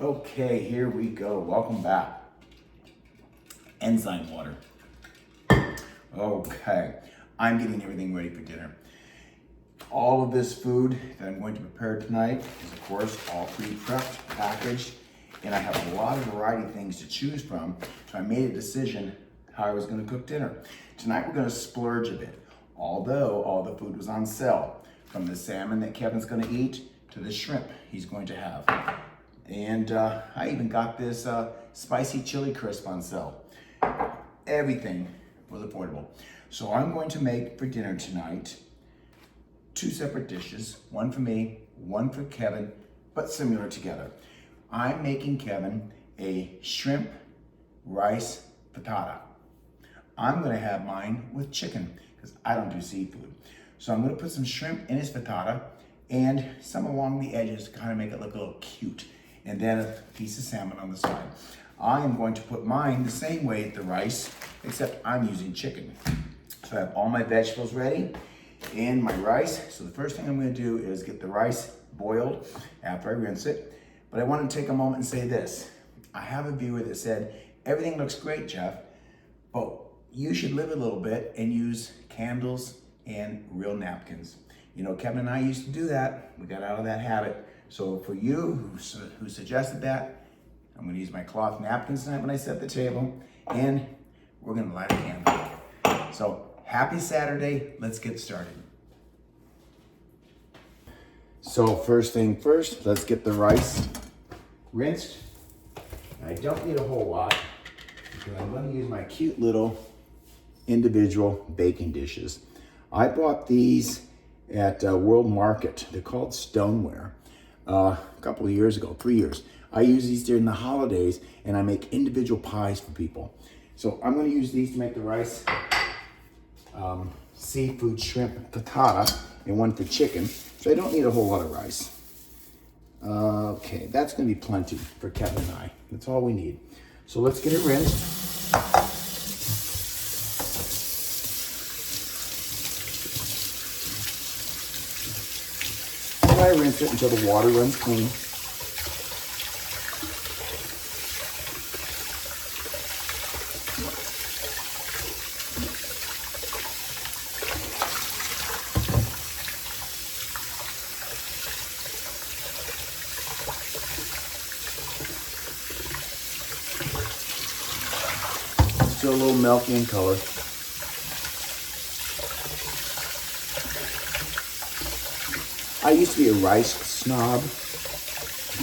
Okay, here we go. Welcome back. Enzyme water. Okay, I'm getting everything ready for dinner. All of this food that I'm going to prepare tonight is, of course, all pre-prepped, packaged, and I have a lot of variety of things to choose from. So I made a decision how I was going to cook dinner. Tonight we're going to splurge a bit, although all the food was on sale, from the salmon that Kevin's going to eat to the shrimp he's going to have. And I even got this spicy chili crisp on sale. Everything was affordable. So I'm going to make for dinner tonight 2 separate dishes, one for me, one for Kevin, but similar together. I'm making Kevin a shrimp rice frittata. I'm gonna have mine with chicken because I don't do seafood. So I'm gonna put some shrimp in his frittata and some along the edges to kind of make it look a little cute. And then a piece of salmon on the side. I am going to put mine the same way at the rice, except I'm using chicken. So I have all my vegetables ready and my rice. So the first thing I'm gonna do is get the rice boiled after I rinse it. But I want to take a moment and say this. I have a viewer that said, everything looks great, Jeff, but you should live a little bit and use candles and real napkins. You know, Kevin and I used to do that. We got out of that habit. So for you who suggested that, I'm gonna use my cloth napkins tonight when I set the table, and we're gonna light a candle. So happy Saturday, let's get started. So first thing first, let's get the rice rinsed. I don't need a whole lot because I'm gonna use my cute little individual baking dishes. I bought these at World Market. They're called stoneware. A couple of years ago, 3 years. I use these during the holidays and I make individual pies for people. So I'm gonna use these to make the rice seafood shrimp frittata and one for chicken. So I don't need a whole lot of rice. Okay, that's gonna be plenty for Kevin and I. That's all we need. So let's get it rinsed. And I rinse it until the water runs clean. Still a little milky in color. I used to be a rice snob.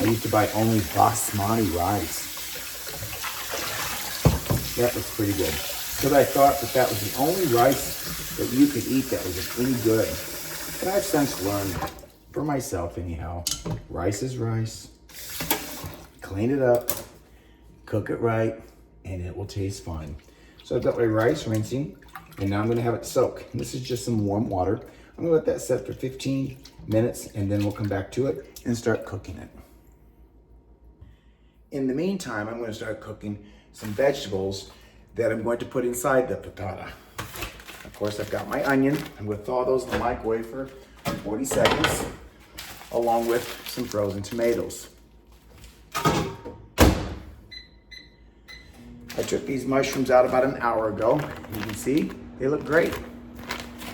I used to buy only basmati rice. That was pretty good. Because I thought that was the only rice that you could eat that was any good. But I've since learned, for myself anyhow, rice is rice. Clean it up, cook it right, and it will taste fine. So I've got my rice rinsing, and now I'm gonna have it soak. And this is just some warm water. I'm gonna let that set for 15 minutes, and then we'll come back to it and start cooking it. In the meantime, I'm gonna start cooking some vegetables that I'm going to put inside the frittata. Of course, I've got my onion. I'm gonna thaw those in the microwave for 40 seconds, along with some frozen tomatoes. I took these mushrooms out about an hour ago. You can see they look great.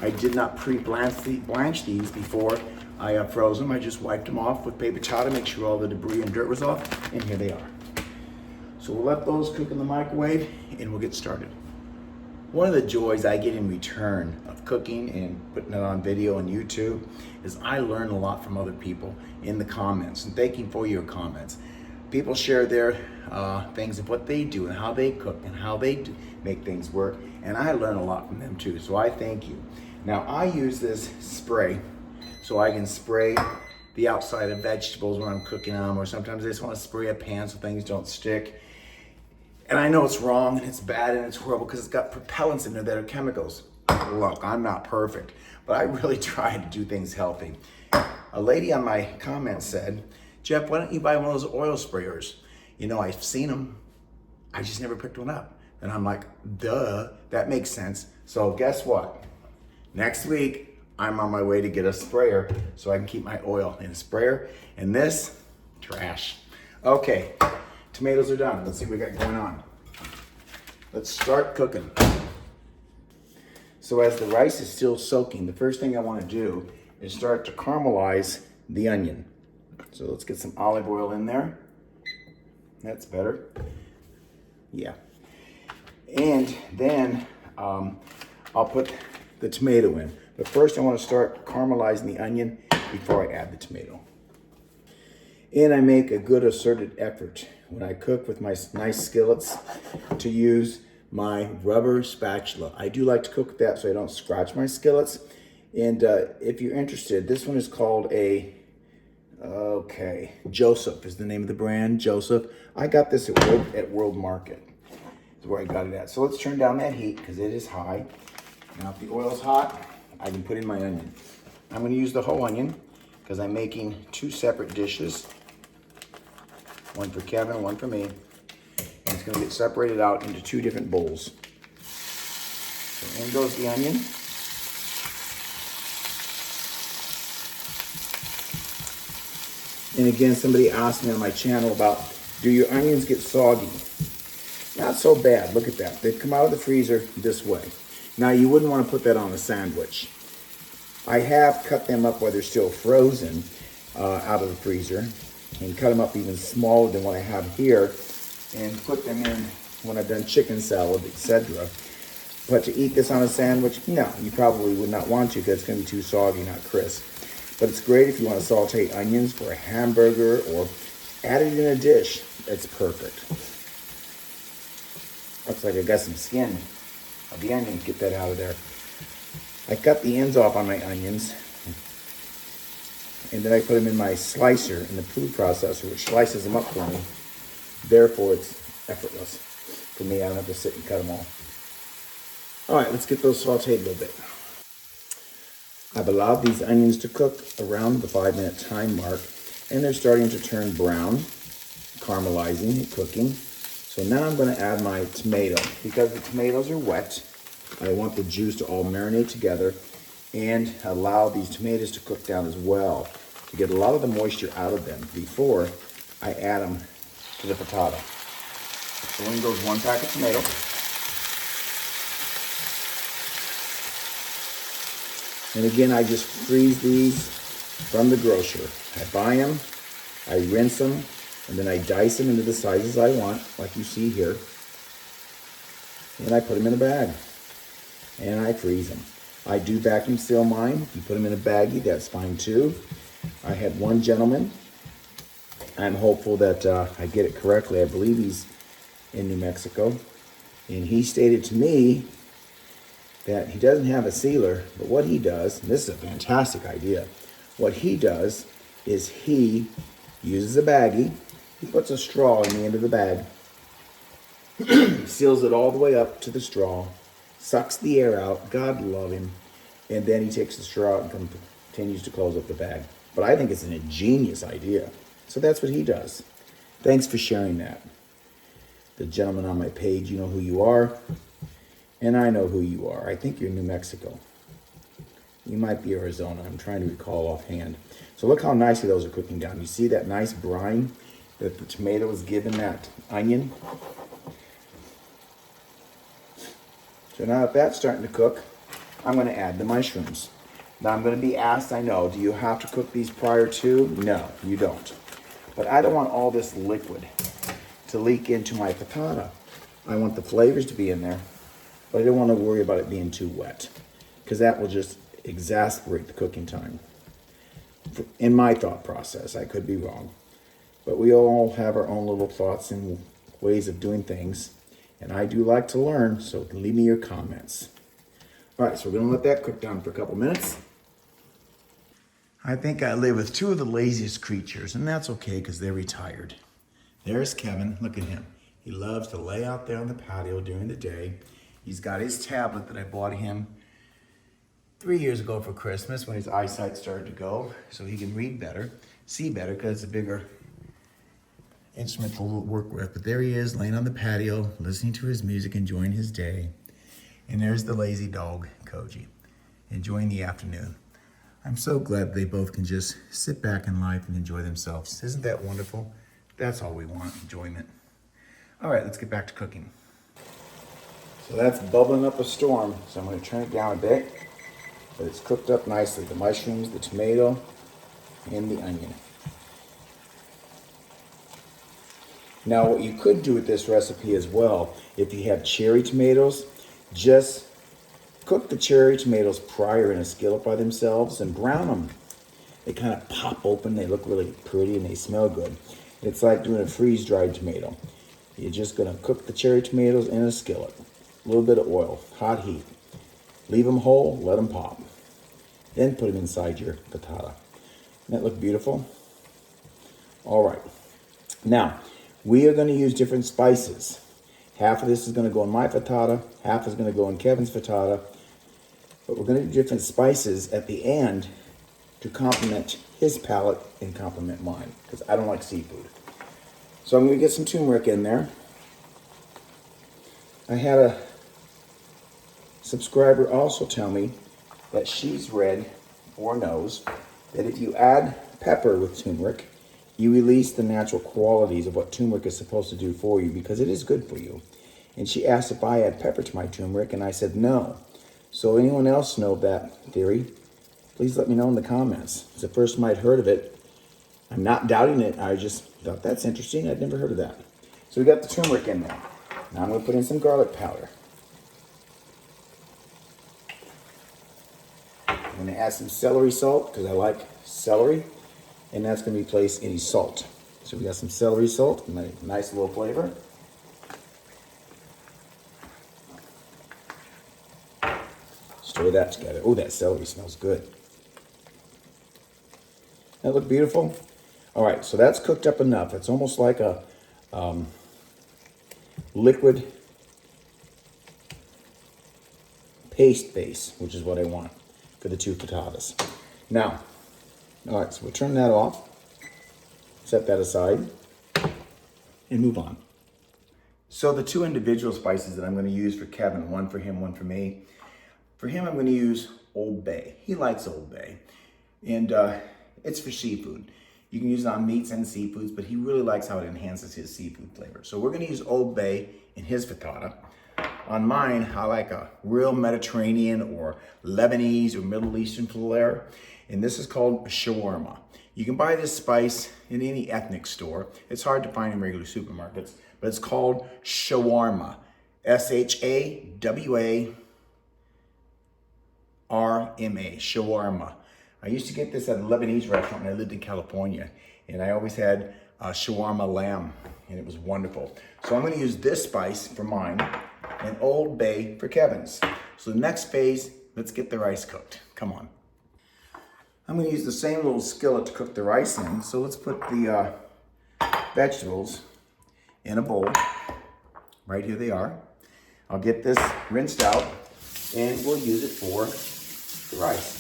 I did not pre-blanch these before I froze them. I just wiped them off with paper towel to make sure all the debris and dirt was off, and here they are. So we'll let those cook in the microwave and we'll get started. One of the joys I get in return of cooking and putting it on video on YouTube is I learn a lot from other people in the comments, and thank you for your comments. People share their things of what they do and how they cook and how they make things work, and I learn a lot from them too, so I thank you. Now I use this spray so I can spray the outside of vegetables when I'm cooking them, or sometimes I just want to spray a pan so things don't stick. And I know it's wrong and it's bad and it's horrible because it's got propellants in there that are chemicals. Look, I'm not perfect, but I really try to do things healthy. A lady on my comments said, Jeff, why don't you buy one of those oil sprayers? You know, I've seen them. I just never picked one up. And I'm like, duh, that makes sense. So guess what? Next week, I'm on my way to get a sprayer so I can keep my oil in a sprayer. And this, trash. Okay, tomatoes are done. Let's see what we got going on. Let's start cooking. So as the rice is still soaking, the first thing I want to do is start to caramelize the onion. So let's get some olive oil in there. That's better. Yeah. And then I'll put the tomato in. But first I want to start caramelizing the onion before I add the tomato. And I make a good asserted effort when I cook with my nice skillets to use my rubber spatula. I do like to cook with that so I don't scratch my skillets. And if you're interested, this one is called Joseph is the name of the brand, Joseph. I got this at World Market. That's where I got it at. So let's turn down that heat because it is high. Now if the oil's hot, I can put in my onion. I'm going to use the whole onion because I'm making two separate dishes. One for Kevin, one for me. And it's going to get separated out into two different bowls. So in goes the onion. And again, somebody asked me on my channel about, do your onions get soggy? Not so bad. Look at that. They've come out of the freezer this way. Now, you wouldn't want to put that on a sandwich. I have cut them up while they're still frozen out of the freezer and cut them up even smaller than what I have here and put them in when I've done chicken salad, etc. But to eat this on a sandwich, no, you probably would not want to because it's going to be too soggy, not crisp. But it's great if you want to saute onions for a hamburger or add it in a dish. It's perfect. Looks like I got some skin of the onion. Get that out of there. I cut the ends off on my onions. And then I put them in my slicer in the food processor, which slices them up for me. Therefore, it's effortless. For me, I don't have to sit and cut them all. All right, let's get those sauteed a little bit. I've allowed these onions to cook around the 5-minute time mark, and they're starting to turn brown, caramelizing and cooking. So now I'm going to add my tomato. Because the tomatoes are wet, I want the juice to all marinate together and allow these tomatoes to cook down as well to get a lot of the moisture out of them before I add them to the frittata. So in goes 1 pack of tomato. And again, I just freeze these from the grocer. I buy them, I rinse them, and then I dice them into the sizes I want, like you see here. And I put them in a bag. And I freeze them. I do vacuum seal mine. If you put them in a baggie, that's fine too. I had one gentleman. I'm hopeful that I get it correctly. I believe he's in New Mexico. And he stated to me that he doesn't have a sealer, but what he does, and this is a fantastic idea, what he does is he uses a baggie, he puts a straw in the end of the bag, seals it all the way up to the straw, sucks the air out, God love him, and then he takes the straw out and continues to close up the bag. But I think it's an ingenious idea. So that's what he does. Thanks for sharing that. The gentleman on my page, you know who you are. And I know who you are. I think you're in New Mexico. You might be Arizona. I'm trying to recall offhand. So look how nicely those are cooking down. You see that nice brine that the tomato is giving that onion? So now that that's starting to cook, I'm going to add the mushrooms. Now I'm going to be asked, I know, do you have to cook these prior to? No, you don't. But I don't want all this liquid to leak into my frittata. I want the flavors to be in there. But I don't want to worry about it being too wet because that will just exasperate the cooking time. In my thought process, I could be wrong. But we all have our own little thoughts and ways of doing things. And I do like to learn, so leave me your comments. All right, so we're going to let that cook down for a couple minutes. I think I live with two of the laziest creatures, and that's okay because they're retired. There's Kevin. Look at him. He loves to lay out there on the patio during the day. He's got his tablet that I bought him 3 years ago for Christmas when his eyesight started to go, so he can read better, see better, because it's a bigger instrument to work with. But there he is, laying on the patio, listening to his music, enjoying his day. And there's the lazy dog, Koji, enjoying the afternoon. I'm so glad they both can just sit back in life and enjoy themselves. Isn't that wonderful? That's all we want, enjoyment. All right, let's get back to cooking. So that's bubbling up a storm. So I'm gonna turn it down a bit, but it's cooked up nicely. The mushrooms, the tomato, and the onion. Now what you could do with this recipe as well, if you have cherry tomatoes, just cook the cherry tomatoes prior in a skillet by themselves and brown them. They kind of pop open, they look really pretty, and they smell good. It's like doing a freeze-dried tomato. You're just gonna cook the cherry tomatoes in a skillet. A little bit of oil, hot heat. Leave them whole, let them pop. Then put them inside your frittata. Doesn't that look beautiful? All right. Now, we are gonna use different spices. Half of this is gonna go in my frittata, half is gonna go in Kevin's frittata. But we're gonna do different spices at the end to complement his palate and complement mine, because I don't like seafood. So I'm gonna get some turmeric in there. I had a subscriber also tell me that she's read or knows that if you add pepper with turmeric, you release the natural qualities of what turmeric is supposed to do for you, because it is good for you. And she asked if I add pepper to my turmeric, and I said no. So anyone else know that theory? Please let me know in the comments. It's the first time I'd heard of it. I'm not doubting it. I just thought that's interesting. I'd never heard of that. So we got the turmeric in there. Now I'm going to put in some garlic powder. I'm going to add some celery salt because I like celery. And that's going to replace any salt. So we got some celery salt, nice little flavor. Stir that together. Oh, that celery smells good. That look beautiful? All right, so that's cooked up enough. It's almost like a liquid paste base, which is what I want for the two frittatas. Now, all right, so we'll turn that off, set that aside, and move on. So the two individual spices that I'm going to use for Kevin, one for him, one for me. For him, I'm going to use Old Bay. He likes Old Bay, and it's for seafood. You can use it on meats and seafoods, but he really likes how it enhances his seafood flavor. So we're going to use Old Bay in his frittata. On mine, I like a real Mediterranean or Lebanese or Middle Eastern flair, and this is called shawarma. You can buy this spice in any ethnic store. It's hard to find in regular supermarkets, but it's called shawarma. S-H-A-W-A-R-M-A, shawarma. I used to get this at a Lebanese restaurant when I lived in California, and I always had shawarma lamb, and it was wonderful. So I'm going to use this spice for mine and Old Bay for Kevin's. So the next phase, let's get the rice cooked. Come on. I'm going to use the same little skillet to cook the rice in, so let's put the vegetables in a bowl. Right here they are. I'll get this rinsed out, and we'll use it for the rice.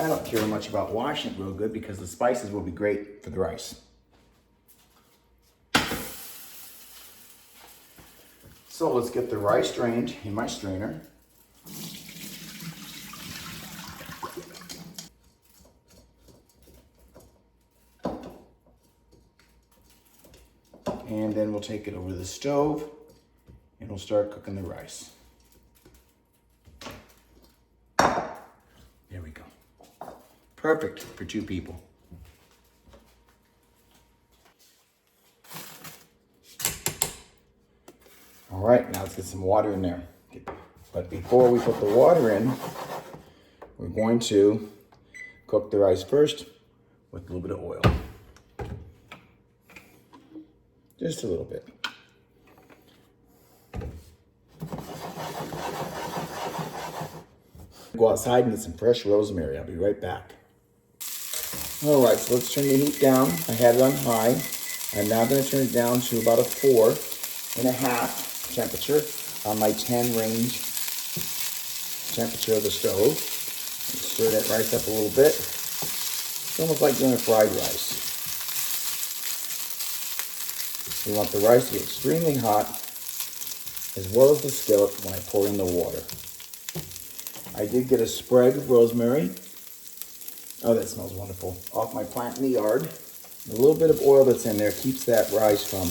I don't care much about washing it real good because the spices will be great for the rice. So let's get the rice drained in my strainer. And then we'll take it over to the stove and we'll start cooking the rice. There we go. Perfect for two people. All right, now let's get some water in there. But before we put the water in, we're going to cook the rice first with a little bit of oil. Just a little bit. Go outside and get some fresh rosemary. I'll be right back. All right, so let's turn the heat down. I had it on high. I'm now going to turn it down to about a 4.5 temperature on my 10 range temperature of the stove. Stir that rice up a little bit. It's almost like doing a fried rice. We want the rice to be extremely hot, as well as the skillet when I pour in the water. I did get a sprig of rosemary. Oh, that smells wonderful. Off my plant in the yard. A little bit of oil that's in there keeps that rice from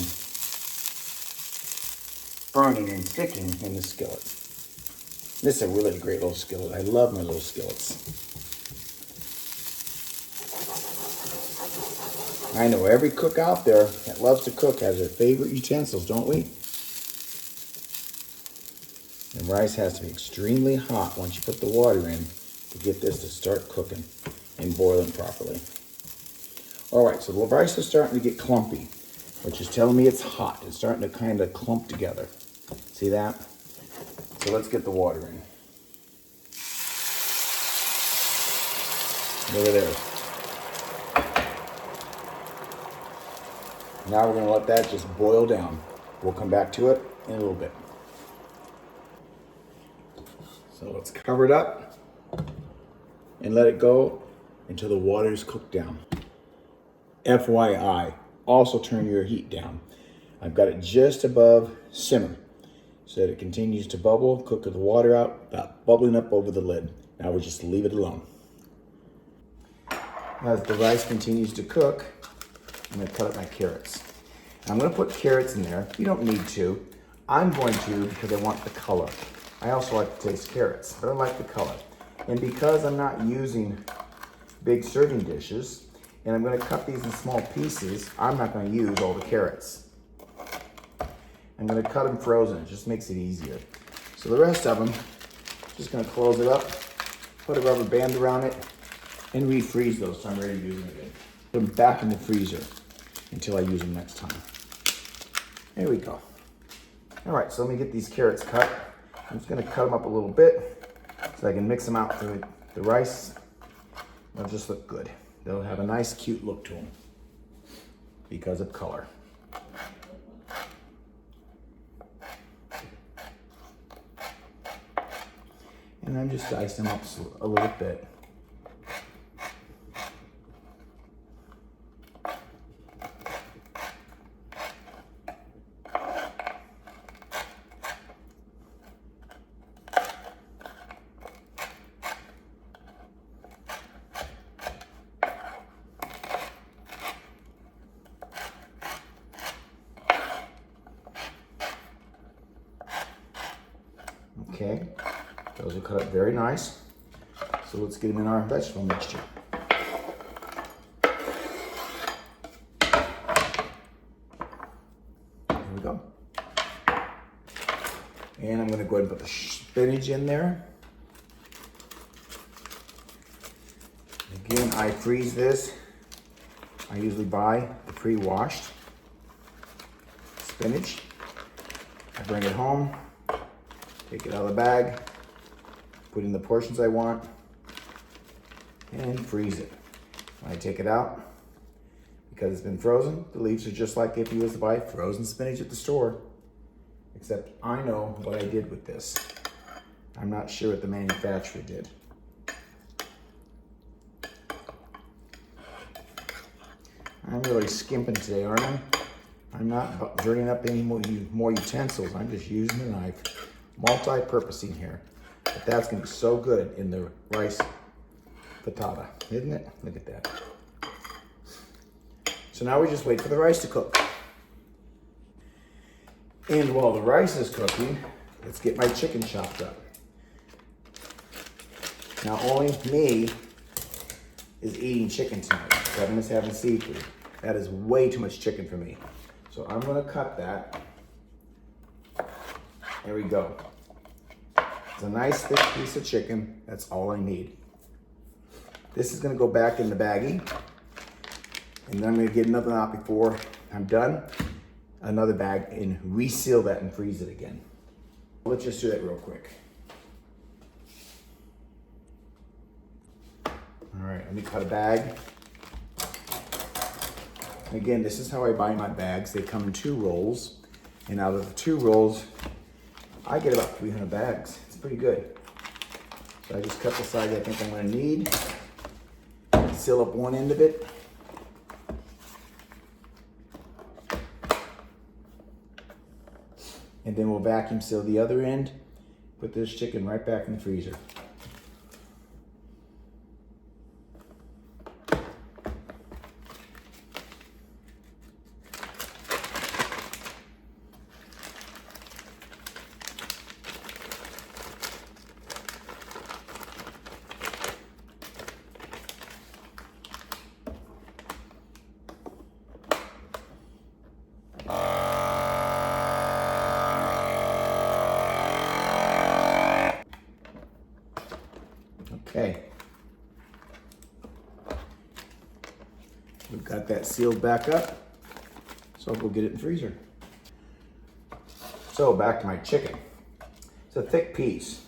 burning and sticking in the skillet. This is a really great little skillet. I love my little skillets. I know every cook out there that loves to cook has their favorite utensils, don't we? The rice has to be extremely hot once you put the water in to get this to start cooking and boiling properly. All right, so the rice is starting to get clumpy, which is telling me it's hot. It's starting to kind of clump together. See that? So let's get the water in. Look at there. Now we're going to let that just boil down. We'll come back to it in a little bit. So let's cover it up and let it go until the water is cooked down. FYI, also turn your heat down. I've got it just above simmer so that it continues to bubble, cook the water out without bubbling up over the lid. Now we just leave it alone. As the rice continues to cook, I'm going to cut up my carrots. I'm going to put carrots in there. You don't need to. I'm going to because I want the color. I also like to taste carrots, but I like the color. And because I'm not using big serving dishes, and I'm going to cut these in small pieces, I'm not going to use all the carrots. I'm going to cut them frozen. It just makes it easier. So the rest of them, just going to close it up, put a rubber band around it, and refreeze those so I'm ready to use them again. Put them back in the freezer until I use them next time. There we go. All right, so let me get these carrots cut. I'm just going to cut them up a little bit so I can mix them out through the rice. They'll just look good. They'll have a nice, cute look to them because of color. And I'm just dicing them up a little bit. Okay, those are cut up very nice. So let's get them in our vegetable mixture. There we go. And I'm gonna go ahead and put the spinach in there. Again, I freeze this. I usually buy the pre-washed spinach. I bring it home. Take it out of the bag, put in the portions I want, and freeze it. When I take it out, because it's been frozen, the leaves are just like if you was to buy frozen spinach at the store. Except I know what I did with this. I'm not sure what the manufacturer did. I'm really skimping today, aren't I? I'm not dirtying up any more utensils. I'm just using the knife. Multi-purposing here. But that's going to be so good in the rice frittata, isn't it? Look at that. So now we just wait for the rice to cook. And while the rice is cooking, let's get my chicken chopped up. Now only me is eating chicken tonight. Kevin is having seafood. That is way too much chicken for me. So I'm going to cut that. There we go. It's a nice thick piece of chicken. That's all I need. This is going to go back in the baggie. And then I'm going to get another out before I'm done. Another bag and reseal that and freeze it again. Let's just do that real quick. All right, let me cut a bag. Again, this is how I buy my bags. They come in 2 rolls. And out of the 2 rolls, I get about 300 bags. It's pretty good. So I just cut the size I think I'm gonna need. Seal up one end of it. And then we'll vacuum seal the other end. Put this chicken right back in the freezer. Okay. We've got that sealed back up, so I'll go get it in the freezer. So back to my chicken. It's a thick piece.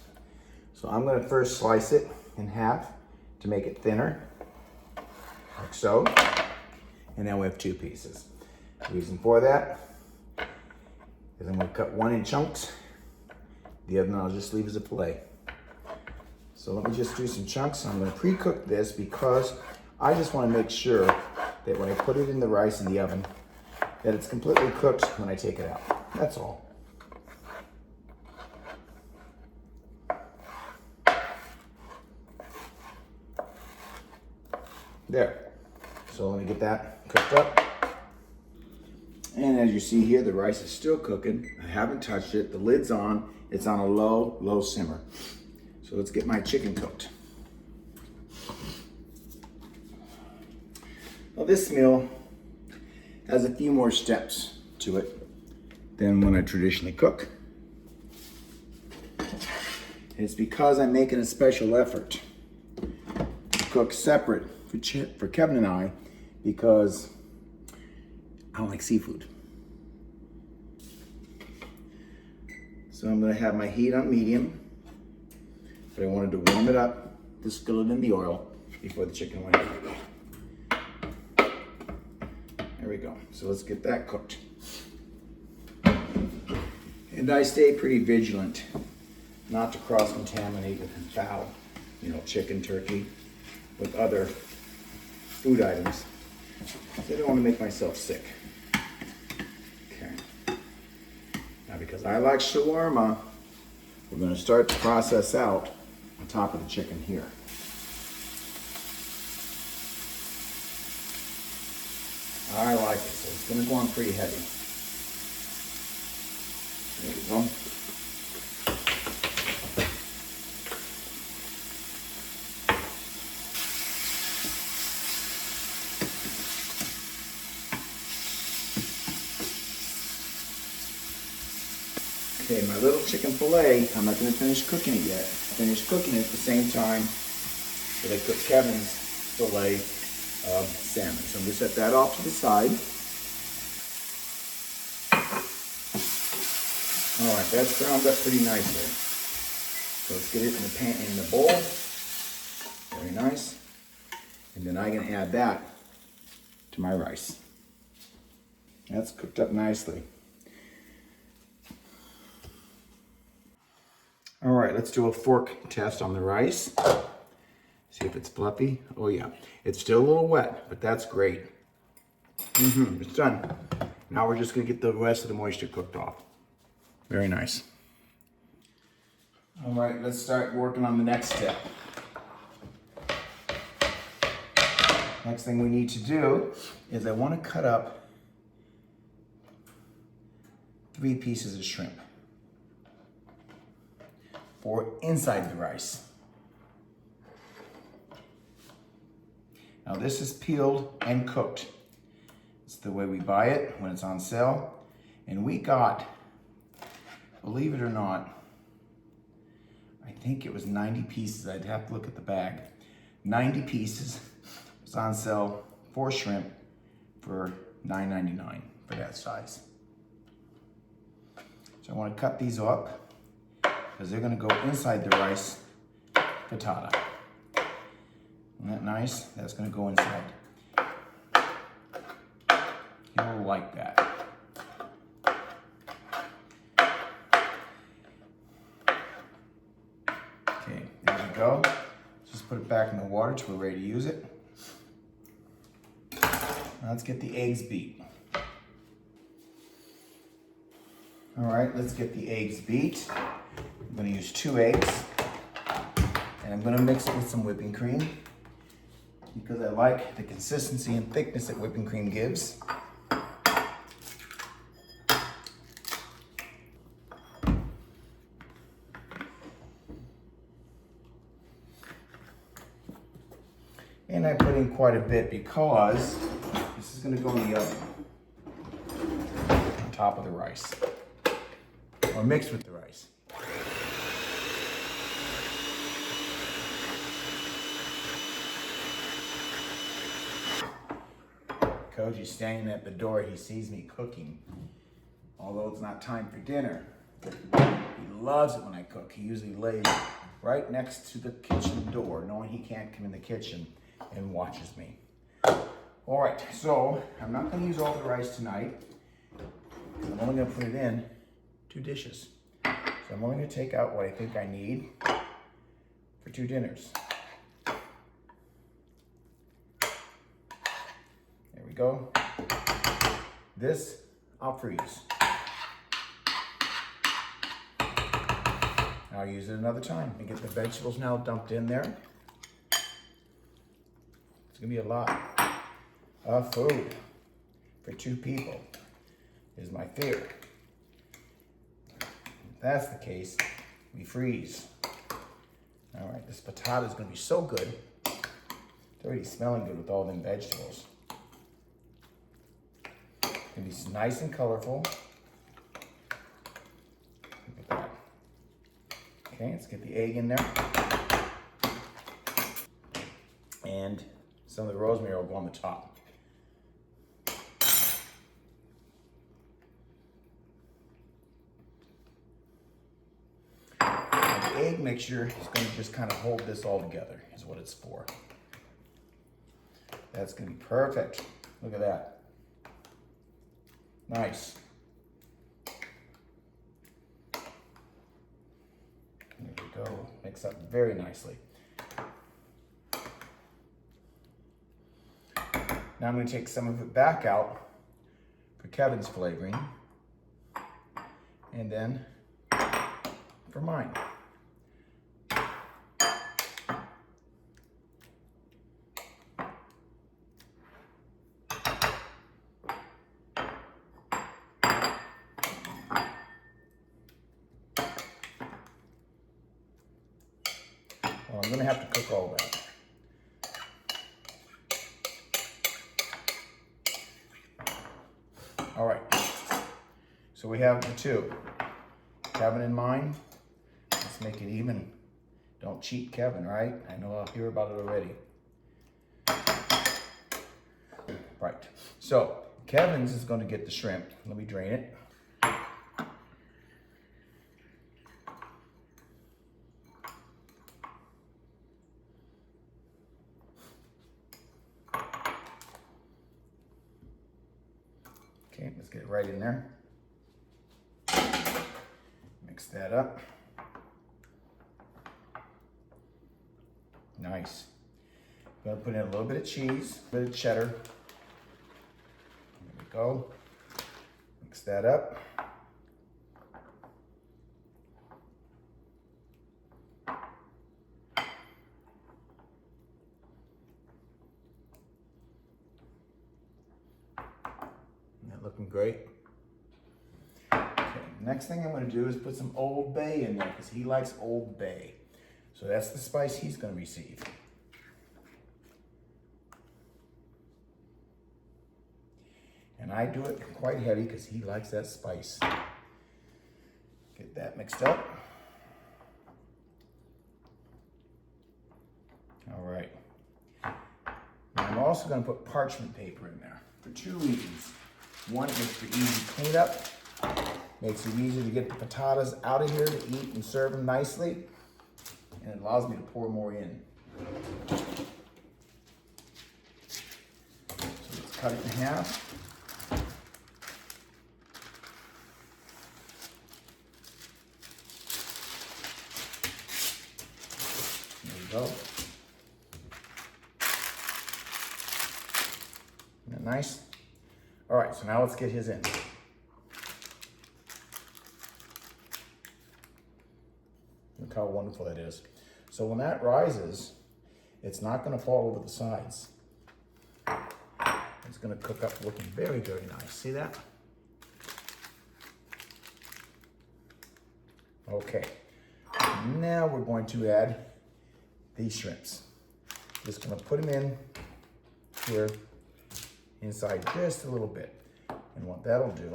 So I'm gonna first slice it in half to make it thinner, like so. And then we have 2 pieces. The reason for that is I'm gonna cut one in chunks. The other one I'll just leave as a fillet. So let me just do some chunks. I'm gonna pre-cook this because I just wanna make sure that when I put it in the rice in the oven, that it's completely cooked when I take it out. That's all. There. So let me get that cooked up. And as you see here, the rice is still cooking. I haven't touched it. The lid's on. It's on a low simmer. So let's get my chicken cooked. Well, this meal has a few more steps to it than when I traditionally cook. It's because I'm making a special effort to cook separate for Kevin and I, because I don't like seafood. So I'm gonna have my heat on medium, but I wanted to warm it up, the skillet in the oil before the chicken went in. There we go. So let's get that cooked. And I stay pretty vigilant not to cross-contaminate with fowl, chicken, turkey, with other food items. I don't want to make myself sick. Okay. Now, because I like shawarma, we're going to start the process out on top of the chicken here. I like it, so it's going to go on pretty heavy. There we go. Okay, my little chicken fillet, I'm not going to finish cooking it yet. Finish cooking it at the same time that I cook Kevin's fillet of salmon. So I'm going to set that off to the side. All right, that's browned up pretty nicely. So let's get it in the pan, in the bowl. Very nice. And then I'm going to add that to my rice. That's cooked up nicely. All right, let's do a fork test on the rice. See if it's fluffy. Oh yeah, it's still a little wet, but that's great. It's done. Now we're just gonna get the rest of the moisture cooked off. Very nice. All right, let's start working on the next step. Next thing we need to do is I want to cut up 3 pieces of shrimp for inside the rice. Now this is peeled and cooked. It's the way we buy it when it's on sale. And we got, believe it or not, I think it was 90 pieces. I'd have to look at the bag. 90 pieces. It's on sale for shrimp for $9.99 for that size. So I want to cut these up because they're going to go inside the rice frittata. Isn't that nice? That's going to go inside. You'll like that. Okay, there we go. Just put it back in the water till we're ready to use it. Now let's get the eggs beat. All right, let's get the eggs beat. I'm gonna use 2 eggs, and I'm gonna mix it with some whipping cream because I like the consistency and thickness that whipping cream gives. And I put in quite a bit because this is gonna go in the oven on top of the rice, or mixed with the rice. Koji's standing at the door. He sees me cooking, although it's not time for dinner. He loves it when I cook. He usually lays right next to the kitchen door, knowing he can't come in the kitchen, and watches me. All right, so I'm not gonna use all the rice tonight. I'm only gonna put it in 2 dishes. So I'm only gonna take out what I think I need for 2 dinners. There we go. This I'll freeze. I'll use it another time. And get the vegetables now dumped in there. It's gonna be a lot of food for 2 people, is my fear. If that's the case, we freeze. All right, this patata is gonna be so good. It's already smelling good with all them vegetables. It's gonna be nice and colorful. Look at that. Okay, let's get the egg in there. And some of the rosemary will go on the top. And the egg mixture is going to just kind of hold this all together, is what it's for. That's going to be perfect. Look at that. Nice. There we go. Mix up very nicely. Now I'm going to take some of it back out for Kevin's flavoring, and then for mine. Well, I'm going to have to cook all that. All right, so we have the 2, Kevin and mine. Let's make it even. Don't cheat Kevin, right? I know I'll hear about it already. Right, so Kevin's is going to get the shrimp. Let me drain it. Okay, let's get it right in there. Mix that up. Nice. I'm gonna put in a little bit of cheese, a bit of cheddar. There we go. Mix that up. Looking great. Okay, next thing I'm going to do is put some Old Bay in there because he likes Old Bay. So that's the spice he's going to receive. And I do it quite heavy because he likes that spice. Get that mixed up. All right. Now I'm also going to put parchment paper in there for 2 reasons. One, it makes for easy cleanup. Makes it easier to get the potatoes out of here to eat and serve them nicely. And it allows me to pour more in. So let's cut it in half. There we go. Isn't that nice? All right, so now let's get his in. Look how wonderful that is. So when that rises, it's not gonna fall over the sides. It's gonna cook up looking very, very nice. See that? Okay, now we're going to add these shrimps. Just gonna put them in here inside just a little bit. And what that'll do,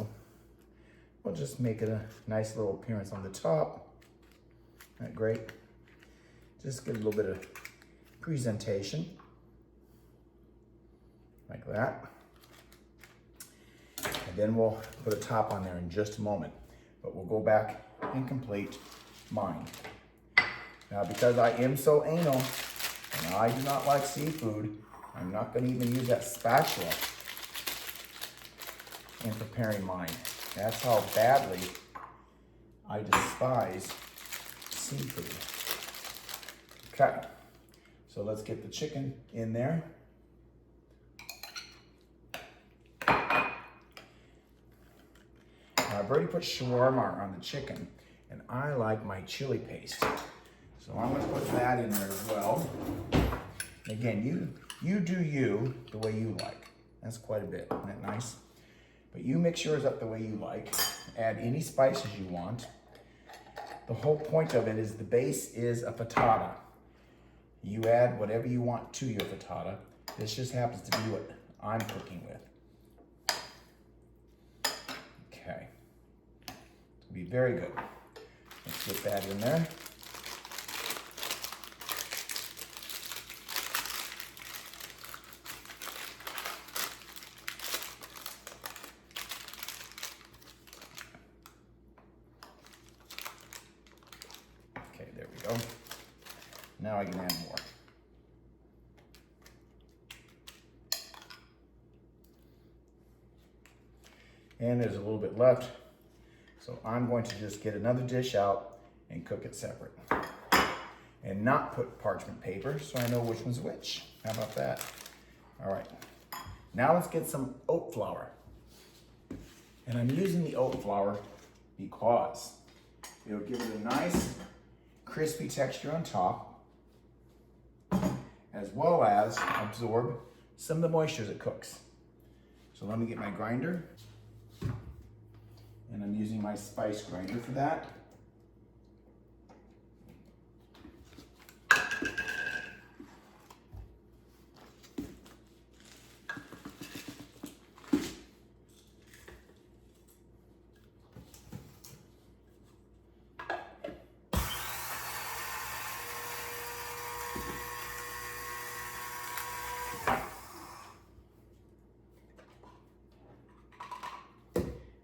we'll just make it a nice little appearance on the top. Isn't that great? Just get a little bit of presentation, like that. Then we'll put a top on there in just a moment. But we'll go back and complete mine. Now, because I am so anal and I do not like seafood, I'm not going to even use that spatula in preparing mine. That's how badly I despise seafood. Okay, so let's get the chicken in there. I've already put shawarma on the chicken, and I like my chili paste. So I'm gonna put that in there as well. Again, you do you the way you like. That's quite a bit, isn't that nice? But you mix yours up the way you like. Add any spices you want. The whole point of it is the base is a frittata. You add whatever you want to your frittata. This just happens to be what I'm cooking with. Okay. It'll be very good. Let's get that in there. Okay, there we go. Now I can add more. And there's a little bit left. So I'm going to just get another dish out and cook it separate. And not put parchment paper so I know which one's which. How about that? All right. Now let's get some oat flour. And I'm using the oat flour because it'll give it a nice crispy texture on top, as well as absorb some of the moisture as it cooks. So let me get my grinder. And I'm using my spice grinder for that.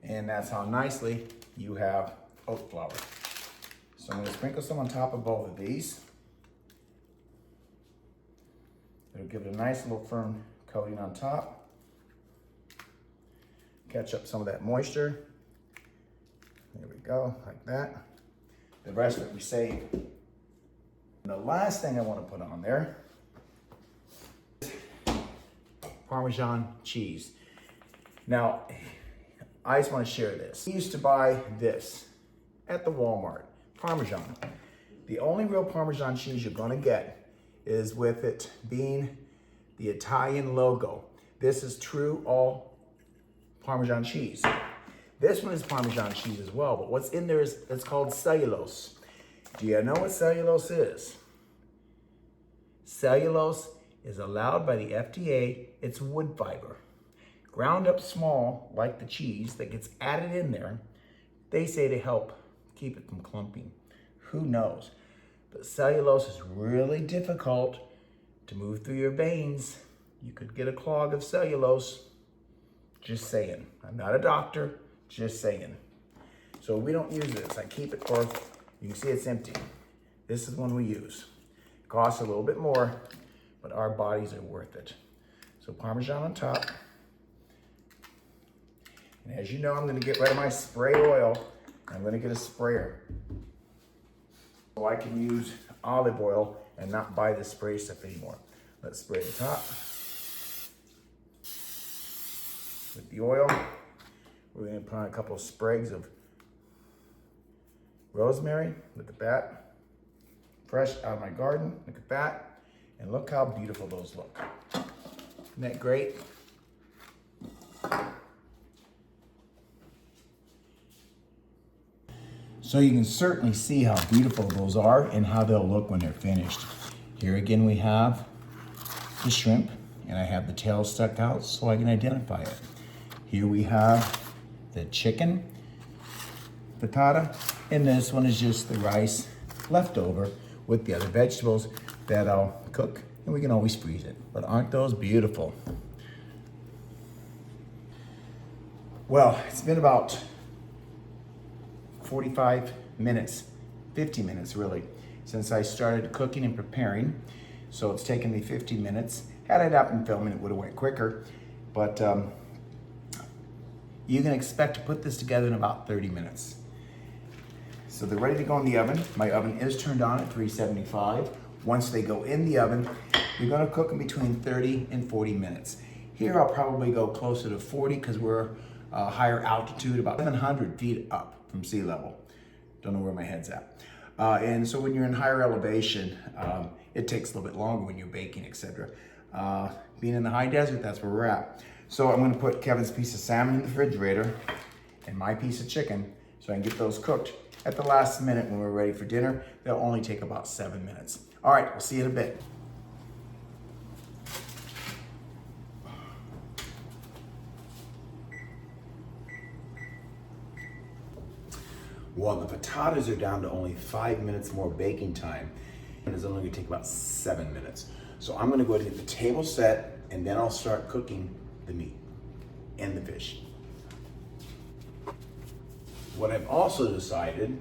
And that's how nicely you have oat flour. So I'm going to sprinkle some on top of both of these. It'll give it a nice little firm coating on top. Catch up some of that moisture. There we go, like that. The rest of it we save. And the last thing I want to put on there is Parmesan cheese. Now, I just want to share this. We used to buy this at the Walmart, Parmesan. The only real Parmesan cheese you're going to get is with it being the Italian logo. This is true all Parmesan cheese. This one is Parmesan cheese as well, but what's in there is, it's called cellulose. Do you know what cellulose is? Cellulose is allowed by the FDA. It's wood fiber. Ground up small, like the cheese, that gets added in there, they say to help keep it from clumping. Who knows? But cellulose is really difficult to move through your veins. You could get a clog of cellulose. Just saying. I'm not a doctor, just saying. So we don't use this. I keep it, or you can see it's empty. This is one we use. It costs a little bit more, but our bodies are worth it. So Parmesan on top. And as you know, I'm going to get rid of my spray oil. I'm going to get a sprayer. So I can use olive oil and not buy the spray stuff anymore. Let's spray the top with the oil. We're going to put on a couple of sprigs of rosemary. Look at that. Fresh out of my garden. Look at that. And look how beautiful those look. Isn't that great? So you can certainly see how beautiful those are and how they'll look when they're finished. Here again we have the shrimp, and I have the tail stuck out so I can identify it. Here we have the chicken frittata, and this one is just the rice left over with the other vegetables that I'll cook, and we can always freeze it. But aren't those beautiful? Well, it's been about 45 minutes, 50 minutes really, since I started cooking and preparing. So it's taken me 50 minutes. Had I not been filming, it would have went quicker. But you can expect to put this together in about 30 minutes. So they're ready to go in the oven. My oven is turned on at 375. Once they go in the oven, you're gonna cook them between 30 and 40 minutes. Here I'll probably go closer to 40 because we're higher altitude, about 700 feet up from sea level. Don't know where my head's at. And so when you're in higher elevation, it takes a little bit longer when you're baking, etc. Being in the high desert, that's where we're at. So I'm gonna put Kevin's piece of salmon in the refrigerator and my piece of chicken so I can get those cooked at the last minute when we're ready for dinner. They'll only take about 7 minutes. All right, we'll see you in a bit. Well, the frittatas are down to only 5 minutes more baking time, and it's only gonna take about 7 minutes. So I'm gonna go ahead and get the table set, and then I'll start cooking the meat and the fish. What I've also decided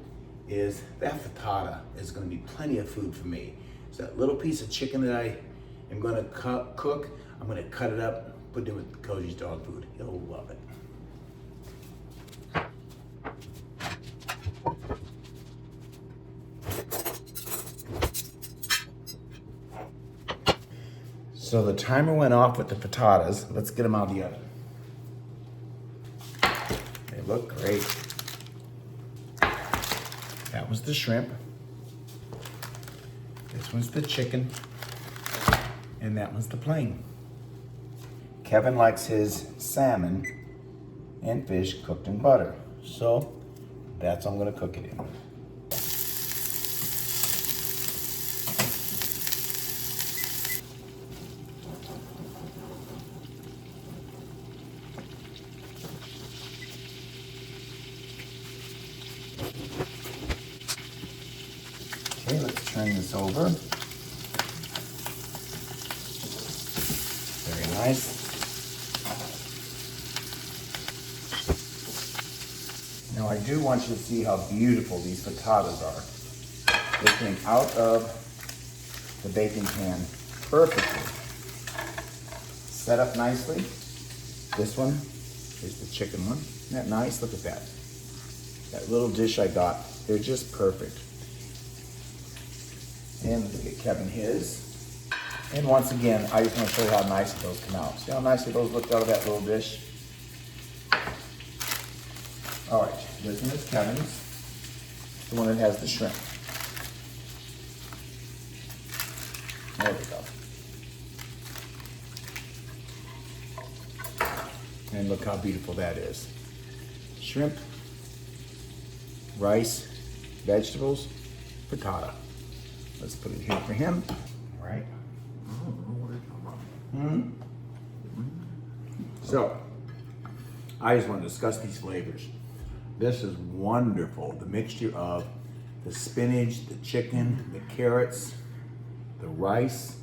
is that frittata is gonna be plenty of food for me. So that little piece of chicken that I am gonna cook, I'm gonna cut it up, put it in with Koji's dog food. He'll love it. So the timer went off with the frittatas. Let's get them out of the oven. They look great. That was the shrimp. This one's the chicken. And that one's the plain. Kevin likes his salmon and fish cooked in butter. So that's what I'm gonna cook it in. Okay, let's turn this over. Very nice. Now I do want you to see how beautiful these frittatas are. They came out of the baking pan perfectly. Set up nicely. This one is the chicken one. Isn't that nice? Look at that. That little dish I got, they're just perfect. And let's get Kevin his. And once again, I just want to show you how nice those come out. See how nicely those looked out of that little dish? All right, this one is Kevin's. The one that has the shrimp. There we go. And look how beautiful that is. Shrimp, rice, vegetables, frittata. Let's put it here for him. All right. So, I just want to discuss these flavors. This is wonderful. The mixture of the spinach, the chicken, the carrots, the rice.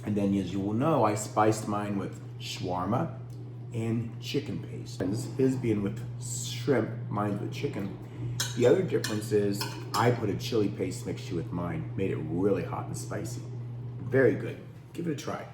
And then, as you will know, I spiced mine with shawarma and chicken paste. And his being with shrimp, mine's with chicken. The other difference is I put a chili paste mixture with mine, made it really hot and spicy. Very good. Give it a try.